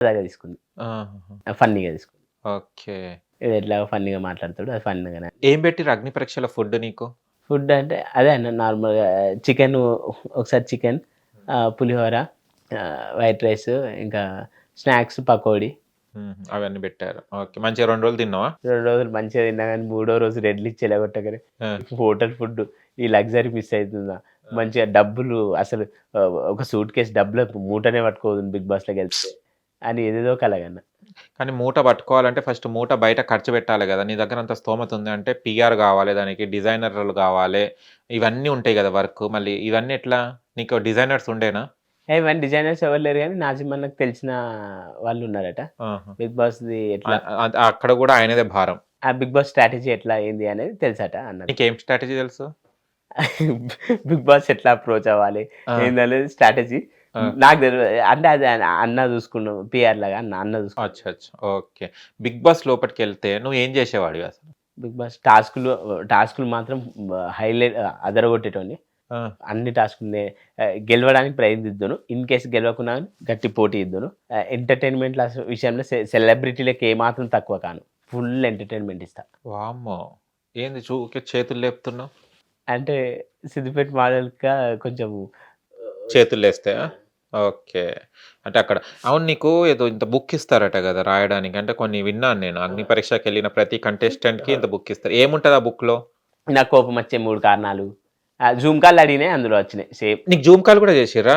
సరదాగా తీసుకుంది. ఆహాహా! ఫన్నీగా తీసుకుంది. ఓకే. ఇది ఎట్లాగో ఫన్నీగా మాట్లాడతాడు. అది ఫన్నీగానే. ఏం పెట్టిర్రు అగ్ని పరీక్షలో ఫుడ్ నీకు? ఫుడ్ అంటే అదే అన్న నార్మల్‌గా చికెను ఒకసారి చికెన్, పులిహోర, వైట్ రైస్, ఇంకా స్నాక్స్ పకోడీ. అవన్నీ పెట్టారు. ఓకే. మంచిగా 2 రోజులు తిన్నావా? 2 రోజులు మంచిగా తిన్నా గానీ, మూడో రోజు రెడ్లిచ్చి ఎలగొట్టగానే ఆ! హోటల్ ఫుడ్ ఈ లగ్జరీ మిస్ అయితుందా? మంచిగా డబ్బులు అసలు ఒక సూట్ కేస్ డబ్బుల మూటనే పట్టుకోపోదును 'బిగ్ బాస్‌లోకెళ్తే' అని ఏదేదో కలగన్నా. కానీ మూట పట్టుకోవాలంటే ఫస్ట్ మూట బయట ఖర్చు పెట్టాలి గదా! నీ దగ్గర అంత స్తోమత ఉంది అంటే పీఆర్ గావాలి దానికి, డిజైనర్‌లు గావాలే, ఇవన్నీ ఉంటాయి గదా! వర్క్ మళ్ళీ ఇవన్నీ ఎట్లా? నీకు డిజైనర్స్ ఉండేనా? ఇవన్నీ డిజైనర్స్ ఎవరు లేరు గానీ, నాజిమ్ అన్నకి తెలిసిన వాళ్ళున్నారట. ఆహా! 'బిగ్ బాస్‌ది' ఎట్లా అక్కడ గూడా ఆయనదే భారం. ఆ 'బిగ్ బాస్' స్ట్రాటజీ ఎట్లా ఏంది అనేది తెలుసట అన్నకు. నీకేం స్ట్రాటజీ తెలుసు? 'బిగ్ బాస్' ఎట్లా అప్రోచ్ అవ్వాలి ఆ! ఏందనేది స్ట్రాటజీ ఆ! నాకు తెలవదు. అంటే అది అన్న చూసుకున్నాం. పీఆర్ లాగా అన్న చూసుకున్నాడు. అచ్చా! అచ్చా! ఓకే. 'బిగ్ బాస్' లోపటికెళ్తే నువ్వేం జేసేవాడివి అసలు? 'బిగ్ బాస్' టాస్కులు మాత్రం హైలైట్ అదరగొట్టేటోడిని. ఆ! అన్ని టాస్కుల్ని గెలవడానికి ప్రయత్నిద్దును. ఇన్ కేస్ గెలవకున్నా గాని గట్టి పోటీ ఇద్దును. ఎంటర్‌టైన్‌మెంట్‌ల విషయంలో సెలబ్రిటీలకి ఏమాత్రం తక్కువ కాను. ఫుల్ ఎంటర్‌టైన్‌మెంట్ ఇస్తా. వామ్మో! ఏంది ఊకే చేతులు లేపుతున్నావు? అంటే సిద్దిపేట మోడల్‌గా కొంచెం చేతుల్లేస్తాయా? ఓకే. అంటే అక్కడ అవును నీకు ఏదో ఇంత బుక్ ఇస్తారట గదా! రాయడానికి. అంటే కొన్ని విన్నాను నేను. అగ్ని పరీక్షకెళ్ళిన ప్రతి కంటెస్టెంట్‌కి ఇంత బుక్ ఇస్తారు. ఏముంటది ఆ బుక్‌లో? నాకు కోపమొచ్చే 3 కారణాలు. జూమ్ కాల్‌లో అడిగినయి అందులో వచ్చినాయి సేమ్. నీకు జూమ్ కాల్ గూడా జేసిర్రా?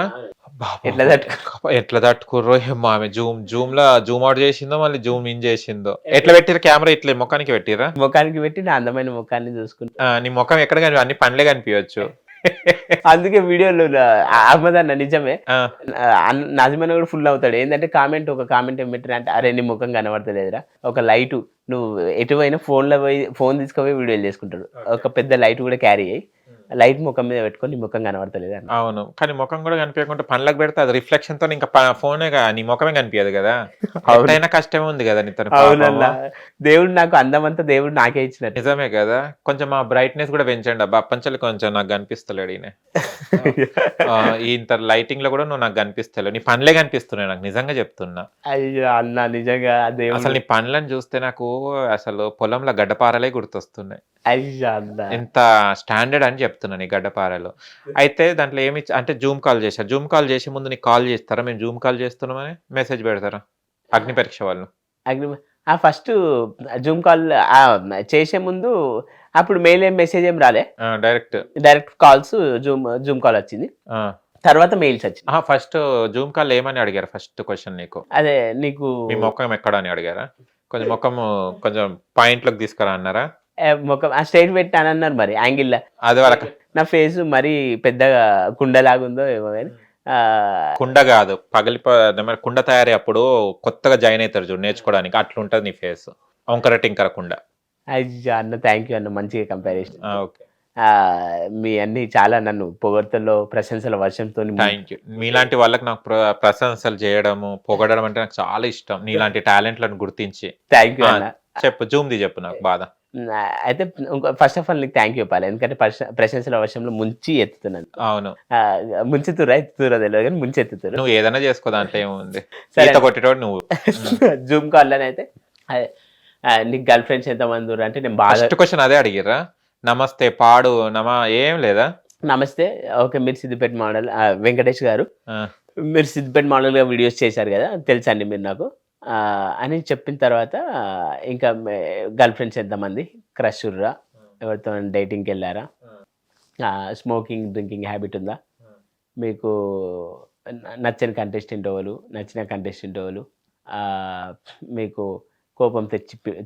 ఎట్లా అబ్బబ్బబ్బా! తట్టుకో ఎట్లా తట్టుకుర్రో ఏమో ఆమె జూమ్‌లా జూమ్ ఔట్ జేసిందో, మళ్ళీ జూమ్ ఇన్ జేసిందో. ఎట్లా పెట్టిర్రు కెమెరా ఇట్లా మొఖానికి పెట్టిర్రా? మొఖానికి పెట్టి నా అందమైన మొఖాన్ని చూసుకుంటూ ఆ! నీ మొఖం ఎక్కడ అన్ని పండ్లే కనిపియొచ్చు. అందుకే వీడియోలో అహ్మద్ అన్న నిజమే. ఆ! నాజిమ్ అన్న కూడా ఫుల్ అవుతాడు. ఏందంటే ఒక కామెంట్ ఏం పెట్టారంటే, "అరే! నీ ముఖం కనబడతలేదురా. ఒక లైటు నువ్వు ఎటు పోయినా ఫోన్ తీసుకుపోయి వీడియోలు చేసుకుంటాడు. ఒక పెద్ద లైట్ కూడా క్యారీ అయ్యి, లైట్ ముఖం మీద పెట్టుకొని నీ ముఖం కనబడతలేదు" అన్న. అవును. కానీ మొఖం గూడా కనిపియకుండా పండ్లకు పెడితే అది రిఫ్లెక్షన్‌తోని ఇంకా ఫోనేగా నీ మొఖమే కనిపియదు గదా! అవును. ఎట్టైనా కష్టమే ఉంది గదా! నీతోని అవునన్నా. పాపము. దేవుడు నాకు అందమంతా దేవుడు నాకే ఇచ్చినట్టు. నిజమే గదా! కొంచెం ఆ బ్రైట్‌నెస్ గూడా పెంచండి అబ్బా! అప్పంచెలి కొంచెం నాకు కనిపిస్తలేడు ఈయన. ఇంత లైటింగ్‌లో గూడా నువ్వు నాకు కనిపిస్తలేవు. నీ పండ్లే కనిపిస్తున్నాయి నాకు నిజంగా చెప్తున్నా. అయ్యో! అన్న నిజంగా అసలు దేవుడు నీ పండ్లను చూస్తే నాకు అసలు పొలంలో గడ్డపారలే గుర్తొస్తున్నాయి. అయ్యో! అన్న. ఎంత స్టాండర్డ్ అని చెప్తున్నా నీ గడ్డపారలు. అయితే దాంట్లో అంటే జూమ్ కాల్ చేశారు. జూమ్ కాల్ చేసే ముందు నీకు కాల్ చేస్తారా? మేము జూమ్ కాల్ చేస్తున్నామని మెసేజ్ పెడతారా? అగ్ని పరీక్ష వాళ్ళు. అగ్రిమ ఫస్టు జూమ్ కాల్ చేసే ముందు అప్పుడు మెసేజ్ ఏం రాలే. ఆ! Direct. Direct calls Zoom call వచ్చింది. ఆ! తర్వాత మెయిల్స్ వచ్చినాయి. అహా! ఫస్ట్ జూమ్ కాల్‌లో ఏమని అడిగారు ఫస్ట్ క్వెషన్ నీకు? అదే నీకు మీ మొఖం ఎక్కడ అని అడిగారా? కొంచెం మొఖము కొంచెం పాయింట్‌లోకి తీసుకురా అన్నారా? మొఖం స్ట్రెయిట్ పెట్టానన్నారు మరి యాంగిల్‌ల. అది వాళ్ళకి నా ఫేస్ మరీ పెద్దగా కుండలాగుందో ఏమో గాని కుండ గాదు. ఏమంటారు కుండ తయారీ అప్పుడు కొత్తగా జాయిన్ అయితారు చూడు నేర్చుకోవడానికి అట్లుంటది నీ ఫేస్. వంకర టింకర కుండ. అయ్యో! అన్న థాంక్ యూ అన్న మంచిగా కంపేర్ ఆ! చేసినందుకు. ఓకే. మీ అన్నీ చాలా నన్ను పొగడ్తల్లో, ప్రశంసల వర్షంతోని థాంక్ యూ. మీలాంటి వాళ్ళకి నాకు ప్రశంసలు జేయడము, పొగడడం అంటే నాకు చాలా ఇష్టం. నీలాంటి టాలెంట్‌లను గుర్తించి. థాంక్ యూ ఆ! అన్న. చెప్పు జూమ్‌ది చెప్పు నాకు బాధ. అయితే ఫస్ట్ ఆఫ్ ఆల్ నీకు థాంక్ యూ చెప్పాలి. ఎందుకంటే ప్రశంసల వర్షంలో ముంచి ఎత్తుతున్నను. అవును. ఎత్తుతుర్రో తెలవదు గానీ ముంచి ఎత్తుతుర్రు. నువ్వు ఏదైనా జేసుకో దాంట్లో ఏముంది. సరే ఈత కొట్టేటోడు నువ్వు. హ్మ్. జూమ్ కాల్‌లోనైతే అదే నీకు గర్ల్ ఫ్రెండ్స్ ఎంతమంది ఉర్రు అంటే నేను బాగా ఫస్ట్ క్వెషన్ అదే అడిగిర్రా? నమస్తే, పాడు, ఏం లేదా? నమస్తే. ఓకే. మీరు సిద్దిపేట మోడల్ వెంకటేష్ గారు. ఆ! మీరు సిద్దిపేట మోడల్‌గా వీడియోస్ చేశారు గదా! తెలుసండి మీరు నాకు. అని చెప్పిన తర్వాత ఇంకా గర్ల్ ఫ్రెండ్స్ ఎంతమంది? క్రష్ ఉర్రా? ఎవరితోనైనా డేటింగ్‌కెళ్లారా? స్మోకింగ్, డ్రింకింగ్ హ్యాబిట్ ఉందా? మీకు నచ్చని కంటెస్టెంట్ ఎవలు? నచ్చిన కంటెస్టెంట్ ఎవలు? మీకు కోపం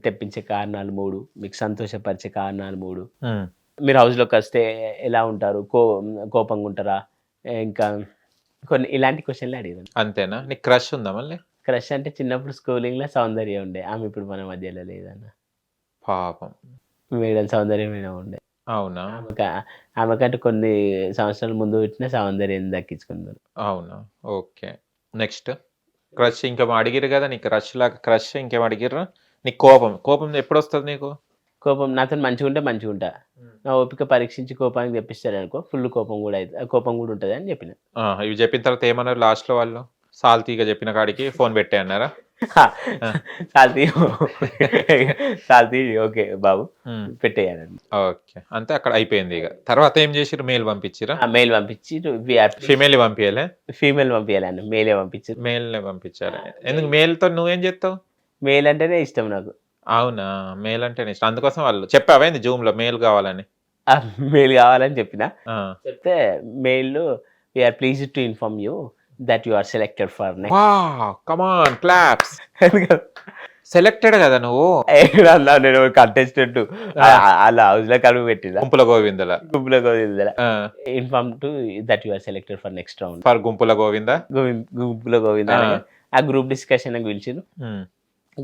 తెప్పించే కారణాలు 3, మీకు సంతోషపరిచే కారణాలు 3. హ్మ్. మీరు హౌస్‌లోకొస్తే ఎలా ఉంటారు? కోపంగా ఉంటారా? ఇంకా కొన్ని ఇలాంటి క్వెషన్‌లే అడిగాను. అంతేనా? నీకు క్రష్ ఉందా మళ్ళీ? క్రష్ అంటే చిన్నప్పుడు స్కూలింగ్‌లో సౌందర్య ఉండే. ఆమె ఇప్పుడు మన మధ్యలో లేదన్న. పాపం. మేడం సౌందర్య మేడం ఉండే. అవునా? ఆమెక ఆమెకంటే కొన్ని సంవత్సరాల ముందు పుట్టిన సౌందర్యని దక్కించుకున్నాను. అవునా? ఓకే. నెక్స్ట్. క్రష్ ఇంకేమో అడిగిర్రు గదా! నీకు క్రష్ ఇంకేమో అడిగిర్రా? నీకు కోపం ఎప్పుడొస్తది నీకు? కోపం నాతోని మంచిగుంటే మంచిగుంటా. నా ఓపిక పరీక్షించి కోపానికి తెప్పిస్తాడనుకో ఫుల్ కోపం గూడా ఉంటదని జెప్పిన. ఇవి జెప్పిన తర్వాత ఏమన్నారు లాస్ట్‌లో వాళ్ళు? సాల్తీగా చెప్పిన కాడికి ఫోన్ పెట్టే అన్నారా? సాల్తీ సాల్తీ ఓకే బాబు పెట్టేయాలండి. ఓకే, అంతే అక్కడ అయిపోయింది. ఇక తర్వాత ఏం చేసిరు? మెయిల్ పంపించిరా? మెయిల్ పంపించి ఫీమేల్ పంపించాలే? ఫీమేల్ పంపించాలండి, మెయిలే పంపించారు. మెయిల్ పంపించారు. ఎందుకు మెయిల్ తో నువ్వేం చేస్తావు? మెయిల్ అంటేనే ఇష్టం నాకు. అవునా, మెయిల్ అంటేనే ఇష్టం. అందుకోసం వాళ్ళు చెప్పావేంది జూమ్ లో మెయిల్ కావాలని? మెయిల్ కావాలని చెప్పిన, చెప్తే mail we are pleased to inform you that you are selected for next. Wow, come on, claps. Selected కదా నువ్వు? నేను కంటెస్టెంట్ అలా హౌస్ లో కడుగు పెట్టిన గుంపుల గోవిందల inform to that you are selected for next round. For గుంపుల గోవింద. గుంపుల గోవింద ఆ గ్రూప్ డిస్కషన్ పిలిచిరు.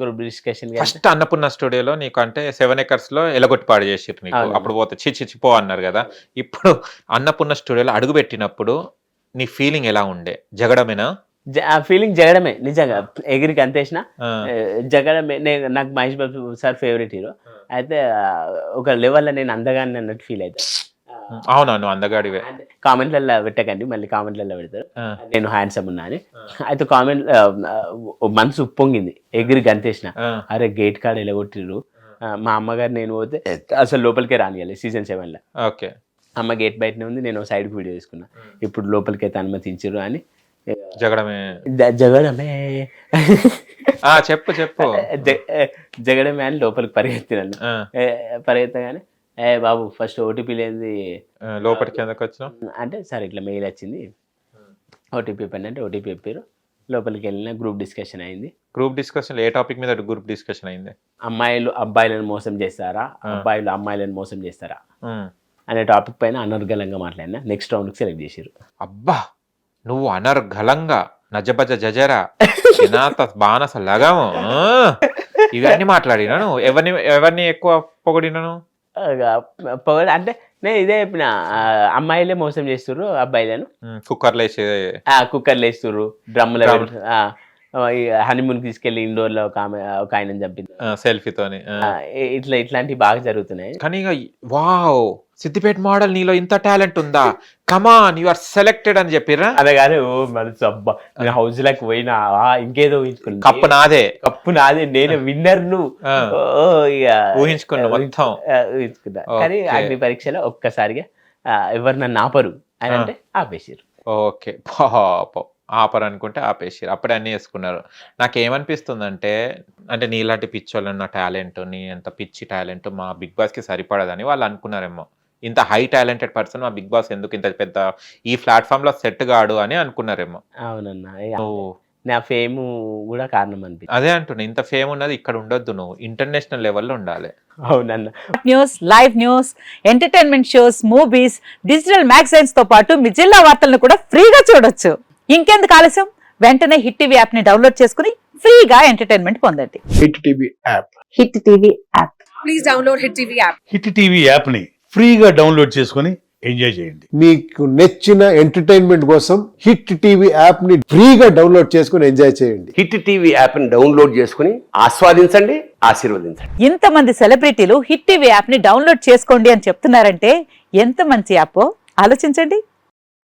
గ్రూప్ డిస్కషన్ ఫస్ట్ అన్నపూర్ణ స్టూడియోలో నీకు అంటే 7 acres లో ఎలగొట్టి పాడు చేసిరు నీకు. అప్పుడు పోతే చిచ్చిపో అన్నారు కదా. ఇప్పుడు అన్నపూర్ణ స్టూడియోలో అడుగు పెట్టినప్పుడు నీ ఫీలింగ్ ఎలా ఉండే? జగడమేనా? ఫీలింగ్ జగడమే, నిజంగా ఎగిరికి అంతేసిన జగడమే. నాకు Mahesh Babu sir favourite hero. అయితే ఒక లెవెల్లో నేను అందగాన్ని అన్నట్టు ఫీల్ అవుతా. అవునా, నువ్వు అందగాడివే. కామెంట్లలో పెట్టకండి, మళ్ళీ కామెంట్లలో పెడతారు నేను హ్యాండ్సమ్ ఉన్నా అని. అయితే కామెంట్ మనసు ఉప్పొంగింది, ఎగిరి గంతేసిన. అరే గేట్ కాడ ఎలగొట్టిరు. మా అమ్మగారు నేను పోతే అసలు లోపలికే రానియాలి సీజన్ 7లో. ఓకే, అమ్మ గేట్ బయటనే ఉంది, నేను సైడ్కి వీడియో తీసుకున్నా. ఇప్పుడు లోపలికి అయితే అనుమతించరు అని. జగడమే జగడమే చెప్పు చెప్పు. జగడమే అని లోపలికి పరిగెత్తినాను. పరిగెత్తగానే బాబు ఫస్ట్ ఓటీపీ లేనిది లోపలికి ఎందుకు వచ్చినావు అంటే, సార్ ఇట్లా మెయిల్ వచ్చింది ఓటీపీ ఇవ్వండి అంటే ఓటీపీ చెప్పారు. లోపలికి వెళ్ళిన గ్రూప్ డిస్కషన్ అయింది. గ్రూప్ డిస్కషన్ ఏ టాపిక్ మీద గ్రూప్ డిస్కషన్ అయింది? అమ్మాయిలు అబ్బాయిలను మోసం చేస్తారా, అబ్బాయిలు అమ్మాయిలను మోసం చేస్తారా అనే టాపిక్ పైన అనర్గళంగా మాట్లాడినా. నెక్స్ట్ రౌండ్కి సెలెక్ట్ చేశారు. అబ్బా, నువ్వు అనర్గళంగా నజబజ జజరా బానస లగము ఇవన్నీ మాట్లాడినా? నువ్వు ఎవరిని ఎక్కువ పొగిడినాను? అంటే నేను ఇదే చెప్పిన, అమ్మాయిలే మోసం చేస్తుర్రు అబ్బాయిలను. కుక్కర్లు వేస్తుర్రు, డ్రమ్ములు, హనీమూన్ తీసుకెళ్లి ఇండోర్ లో ఒక ఆయన చంపింది సెల్ఫీతోని. ఇట్లాంటివి బాగా జరుగుతున్నాయి. కానీ వావ్, సిద్దిపేట మోడల్ నీలో ఇంత టాలెంట్ ఉందా, కమాన్ యు ఆర్ సెలెక్టెడ్ అని చెప్పిరా? అదే కానీ మనసు అబ్బా, నేను హౌస్ లకి పోయినా ఇంకేదో ఊహించుకున్నా. కప్పు నాదే, నేను విన్నర్ ను ఊహించుకున్నా ఊహించుకున్నా. కానీ అగ్ని పరీక్షలో ఒక్కసారిగా ఎవరు నన్ను ఆపరు అని అంటే ఆపేసారు. ఓకే, పాపం ఆపరు అనుకుంటే ఆపేసారు. అప్పుడే అన్నీ వేసుకున్నారు. నాకేమనిపిస్తుందంటే, అంటే నీలాంటి పిచ్చోళ్ళు ఉన్న టాలెంట్, నీ ఎంత పిచ్చి టాలెంట్ మా బిగ్ బాస్కి సరిపడదని వాళ్ళు అనుకున్నారేమో. ఇంత హై టాలెంటెడ్ పర్సన్ మా బిగ్ బాస్ ఎందుకు ఇంత పెద్ద ఈ ప్లాట్ఫామ్ లో సెట్ గాడు అని అనుకున్నారేమో. అవునన్నా, నా ఫేమ్ కూడా కారణం అనిపి. అదే అంటున్నా, ఇంత ఫేమ్ ఉన్నది ఇక్కడ ఉండొద్దు, నువ్వు ఇంటర్నేషనల్ లెవెల్లో ఉండాలి. అవునన్నా. News, live news, entertainment shows, movies, digital magazines తో పాటు మీ జిల్లా వార్తలను కూడా ఫ్రీగా చూడొచ్చు. ఇంకెందుకు ఆలస్యం, వెంటనే హిట్ టీవీ యాప్ ని డౌన్లోడ్ చేసుకుని ఫ్రీగా ఎంటర్టైన్మెంట్ పొందండి. Hit TV app. Hit TV app. Please download hit TV app. Hit TV app ని ఫ్రీగా డౌన్లోడ్ చేసుకుని ఎంజాయ్ చేయండి. మీకు నచ్చిన ఎంటర్టైన్మెంట్ కోసం హిట్ టీవీ యాప్ ని ఫ్రీగా డౌన్లోడ్ చేసుకుని ఎంజాయ్ చేయండి. హిట్ టీవీ యాప్ ని డౌన్లోడ్ చేసుకుని ఆస్వాదించండి, ఆశీర్వదించండి. ఇంతమంది సెలబ్రిటీలు హిట్ టీవీ యాప్ ని డౌన్లోడ్ చేసుకోండి అని చెప్తున్నారంటే ఎంత మంచి యాప్ ఆలోచించండి.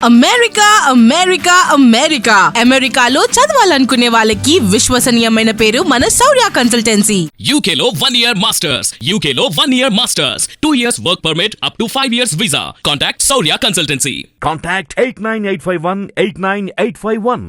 అమెరికా అమెరికా అమెరికా అమెరికాలో చదవాలనుకునే వాళ్ళకి విశ్వసనీయమైన పేరు మన శౌర్య కన్సల్టెన్సీ. UK లో 1 year masters. UK లో 1 year masters. 2 years work permit up to 5 years visa. Contact Saurya Consultancy. Contact 89851 89851.